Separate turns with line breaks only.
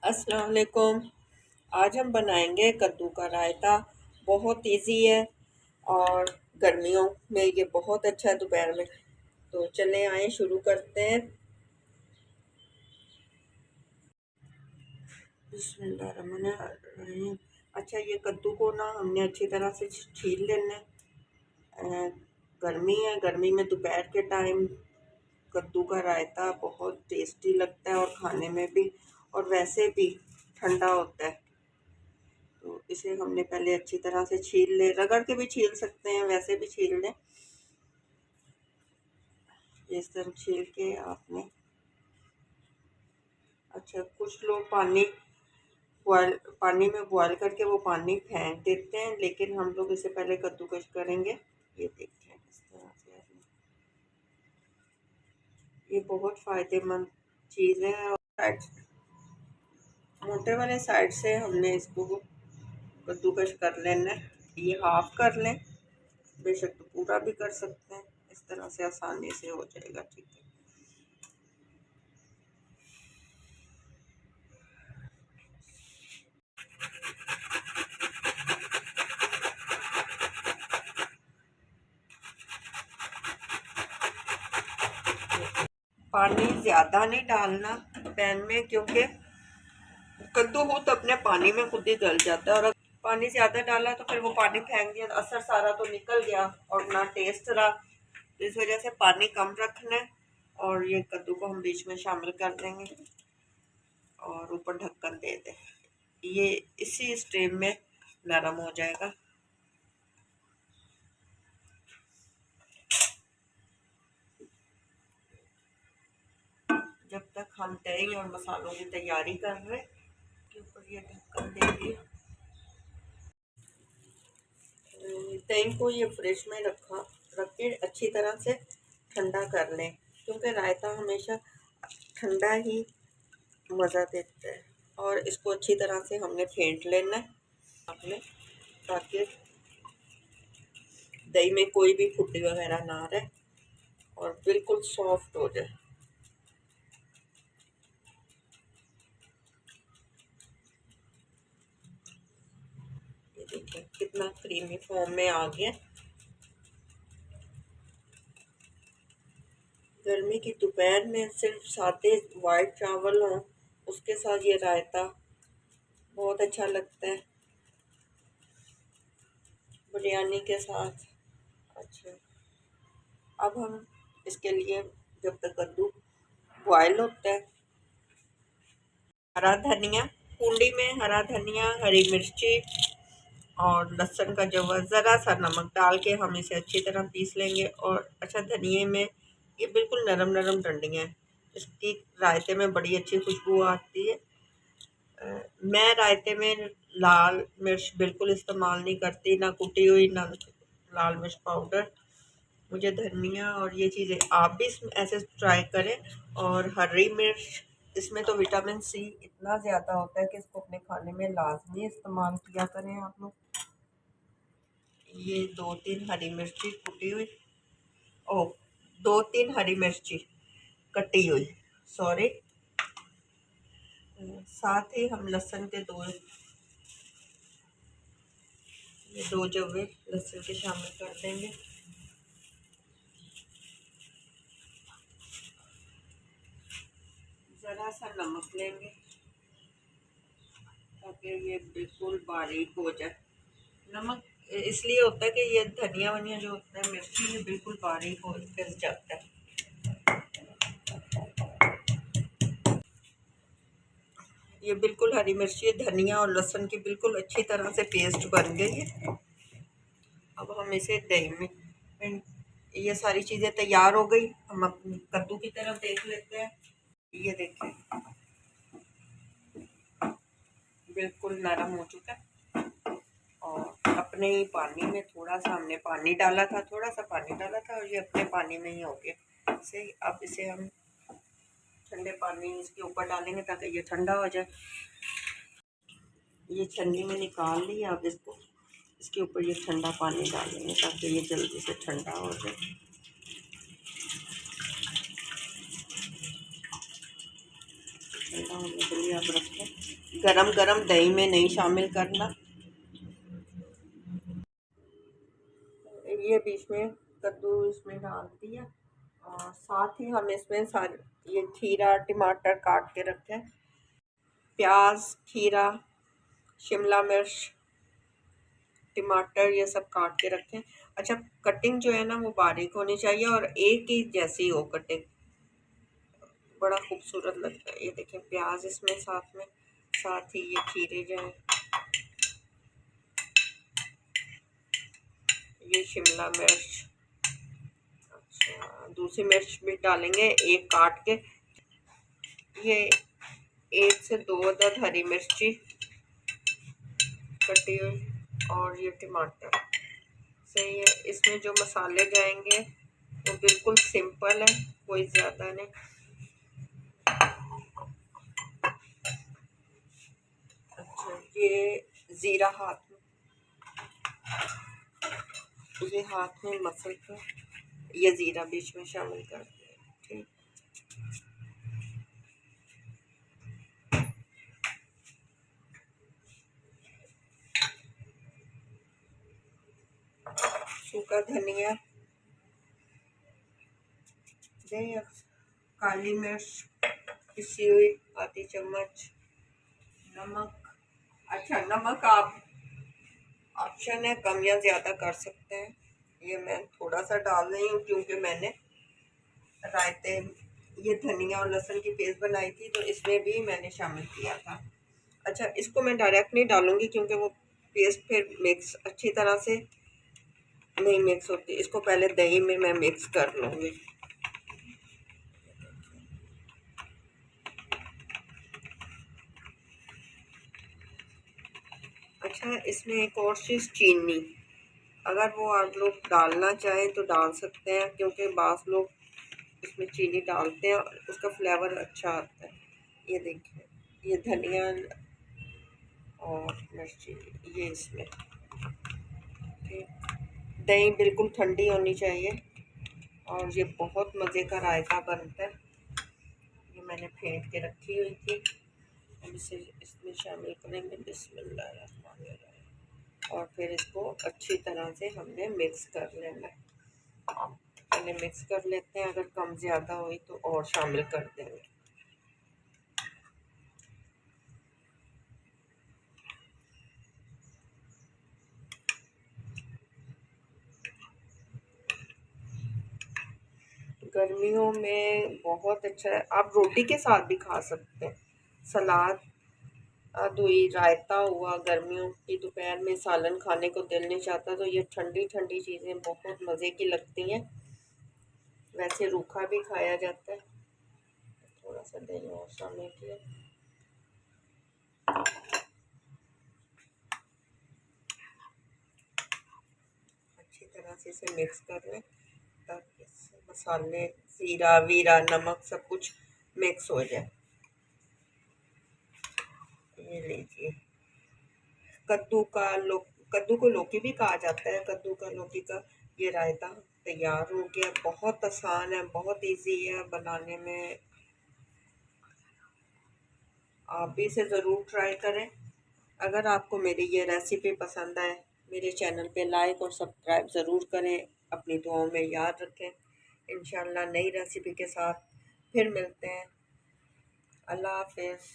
अस्सलाम वालेकुम। आज हम बनाएंगे कद्दू का रायता। बहुत इजी है और गर्मियों में ये बहुत अच्छा है दोपहर में। तो चले आए शुरू करते हैं। बिस्मिल्लाहिर्रहमानिर्रहीम। अच्छा, ये कद्दू को ना हमने अच्छी तरह से छील लेना है। गर्मी है, गर्मी में दोपहर के टाइम कद्दू का रायता बहुत टेस्टी लगता है और खाने में भी, और वैसे भी ठंडा होता है। तो इसे हमने पहले अच्छी तरह से छील ले, रगड़ के भी छील सकते हैं, वैसे भी छील लें। इस तरह छील के आपने, अच्छा कुछ लोग पानी में बॉयल करके वो पानी फेंक देते हैं, लेकिन हम लोग इसे पहले कद्दूकस करेंगे। ये देखिए इस तरह से ये बहुत फायदेमंद चीज़ है। और मोटे वाले साइड से हमने इसको कद्दूकस कर लेना है। ये हाफ कर लें, बेशक तो पूरा भी कर सकते हैं। इस तरह से आसानी से हो जाएगा। ठीक है, पानी ज़्यादा नहीं डालना पैन में, क्योंकि कद्दू खुद अपने पानी में खुद ही गल जाता है। और अगर पानी ज़्यादा डाला तो फिर वो पानी फेंक दिया, असर सारा तो निकल गया और ना टेस्ट रहा। तो इस वजह से पानी कम रखना है। और ये कद्दू को हम बीच में शामिल कर देंगे और ऊपर ढक्कन दे दें। ये इसी स्टीम में नरम हो जाएगा। जब तक हम दही और मसालों की तैयारी कर रहे हैं, के ऊपर ये ढक्कन देंगे। दही को ये फ्रिज में रख के अच्छी तरह से ठंडा कर लें, क्योंकि रायता हमेशा ठंडा ही मज़ा देता है। और इसको अच्छी तरह से हमने फेंट लेना है आपने, ताकि दही में कोई भी फुट्टी वगैरह ना रहे और बिल्कुल सॉफ्ट हो जाए। ये देखिए कितना क्रीमी फॉर्म में आ गया। गर्मी की दोपहर में सिर्फ सादे वाइट चावल हों, उसके साथ ये रायता बहुत अच्छा लगता है, बिरयानी के साथ। अच्छा, अब हम इसके लिए, जब तक कद्दू बॉयल होता है, हरा धनिया, कुंडी में हरा धनिया, हरी मिर्ची और लहसुन का जवा, ज़रा सा नमक डाल के हम इसे अच्छी तरह पीस लेंगे। और अच्छा, धनिए में ये बिल्कुल नरम नरम डंडियाँ हैं, इसकी रायते में बड़ी अच्छी खुशबू आती है। मैं रायते में लाल मिर्च बिल्कुल इस्तेमाल नहीं करती, ना कुटी हुई ना लाल मिर्च पाउडर। मुझे धनिया और ये चीज़ें, आप भी ऐसे ट्राई करें। और हरी मिर्च, इसमें तो विटामिन सी इतना ज़्यादा होता है कि इसको अपने खाने में लाजमी इस्तेमाल किया करें आप लोग। ये 2-3 हरी मिर्ची कुटी हुई, ओ 2-3 हरी मिर्ची कटी हुई, सॉरी। साथ ही हम लहसुन के ये 2 जवे लहसुन के शामिल कर देंगे। ज़रा सा नमक लेंगे ताकि ये बिल्कुल बारीक हो जाए। नमक इसलिए होता है कि ये धनिया वनिया जो होता है, मिर्ची, ये बिल्कुल बारीक हो पिस जाता है। ये बिल्कुल हरी मिर्ची, धनिया और लहसुन की बिल्कुल अच्छी तरह से पेस्ट बन गई है। अब हम इसे दही में, ये सारी चीज़ें तैयार हो गई। हम अपनी कद्दू की तरफ देख लेते हैं। ये देखें बिल्कुल नरम हो चुका है। और अपने ही पानी में, थोड़ा सा हमने पानी डाला था, थोड़ा सा पानी डाला था, और ये अपने पानी में ही हो गया इसे। अब इसे हम ठंडे पानी इसके ऊपर डालेंगे ताकि ये ठंडा हो जाए। ये छन्नी में निकाल ली। अब इसको, इसके ऊपर ये ठंडा पानी डालेंगे ताकि ये जल्दी से ठंडा हो जाए। ठंडा होने के लिए आप रखें। गरम गरम दही में नहीं शामिल करना। ये बीच में कद्दू इसमें डाल दिया और साथ ही हम इसमें सारे ये खीरा टमाटर काट के रखे, प्याज खीरा शिमला मिर्च टमाटर ये सब काट के रखें। अच्छा, कटिंग जो है ना वो बारीक होनी चाहिए और एक ही जैसी हो कटिंग, बड़ा खूबसूरत लगता है। ये देखें प्याज इसमें साथ में, साथ ही ये खीरे जो है, ये शिमला मिर्च, अच्छा दूसरी मिर्च भी डालेंगे एक काट के, ये 1 से 2 अदद हरी मिर्ची कटी हुई और ये टमाटर। सही है। इसमें जो मसाले जाएंगे वो बिल्कुल सिंपल है, कोई ज़्यादा नहीं। अच्छा, ये ज़ीरा हाथ में मसल कर ये ज़ीरा बीच में शामिल कर दिया। ठीक, सूखा धनिया, काली मिर्च पिसी हुई आधी चम्मच, नमक। अच्छा, नमक आप ऑप्शन है, कम या ज़्यादा कर सकते हैं। ये मैं थोड़ा सा डाल रही हूँ क्योंकि मैंने रायते ये धनिया और लहसुन की पेस्ट बनाई थी तो इसमें भी मैंने शामिल किया था। अच्छा, इसको मैं डायरेक्ट नहीं डालूंगी क्योंकि वो पेस्ट फिर मिक्स अच्छी तरह से नहीं मिक्स होती, इसको पहले दही में मैं मिक्स कर लूँगी। अच्छा, इसमें एक और चीज़ चीनी, अगर वो आप लोग डालना चाहें तो डाल सकते हैं क्योंकि बास लोग इसमें चीनी डालते हैं और उसका फ्लेवर अच्छा आता है। ये देखिए ये धनिया और मिर्ची ये इसमें। ठीक, दही बिल्कुल ठंडी होनी चाहिए और ये बहुत मज़े का रायता बनता है। ये मैंने फेंट के रखी हुई थी, हम इसे इसमें शामिल करेंगे। बिस्मिल्लाहिर्रहमानिर्रहीम। और फिर इसको अच्छी तरह से हमने मिक्स कर लेना है। पहले मिक्स कर लेते हैं, अगर कम ज़्यादा हुई तो और शामिल कर देंगे। गर्मियों में बहुत अच्छा है, आप रोटी के साथ भी खा सकते हैं। सलाद दुई रायता हुआ, गर्मियों की दोपहर में सालन खाने को दिल नहीं चाहता तो ये ठंडी ठंडी चीज़ें बहुत मज़े की लगती हैं। वैसे रूखा भी खाया जाता है। थोड़ा सा दही और शामिल किया। अच्छी तरह से इसे मिक्स कर लें ताकि मसाले ज़ीरा वीरा नमक सब कुछ मिक्स हो जाए। ये लीजिए कद्दू को लौकी भी कहा जाता है, कद्दू का लौकी का ये रायता तैयार हो गया। बहुत आसान है, बहुत इजी है बनाने में, आप भी इसे ज़रूर ट्राई करें। अगर आपको मेरी ये रेसिपी पसंद आए मेरे चैनल पे लाइक और सब्सक्राइब ज़रूर करें, अपनी दुआओं में याद रखें। इंशाल्लाह नई रेसिपी के साथ फिर मिलते हैं। अल्लाह हाफिज़।